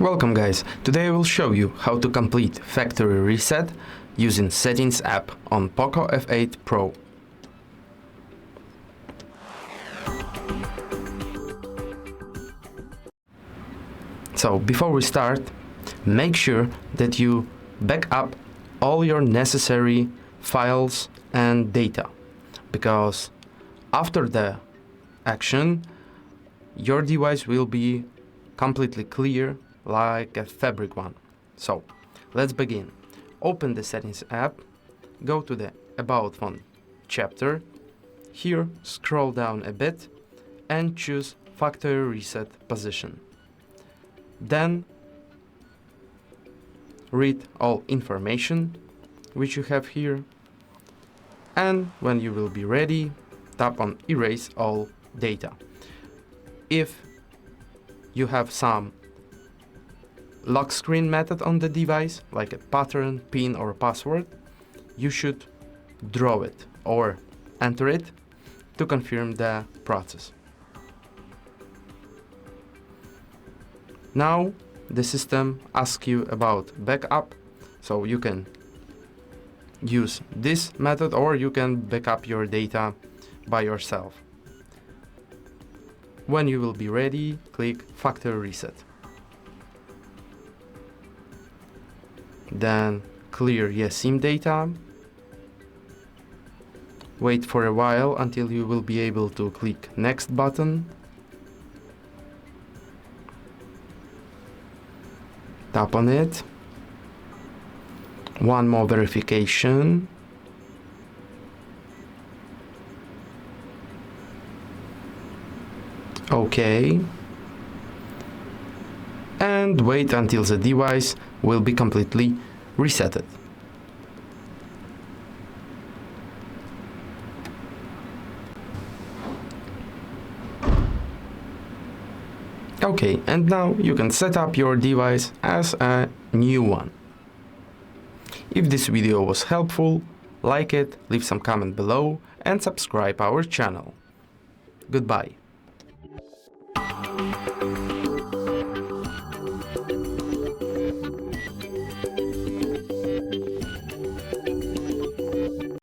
Welcome guys, today I will show you how to complete factory reset using Settings app on POCO F8 Pro. So before we start, make sure that you back up all your necessary files and data, because after the action your device will be completely clear like a fabric one. So let's begin. Open the Settings app, go to the About Phone chapter. Here scroll down a bit and choose Factory Reset Position. Then read all information which you have here, and when you will be ready, tap on Erase all data. If you have some lock screen method on the device, like a pattern, pin or password, you should draw it or enter it to confirm the process. Now the system asks you about backup, so you can use this method or you can backup your data by yourself. When you will be ready, click Factory Reset. Then clear eSIM data. Wait for a while until you will be able to click Next button. Tap on it. One more verification. OK. And wait until the device will be completely resetted. OK, and now you can set up your device as a new one. If this video was helpful, like it, leave some comment below and subscribe our channel. Goodbye.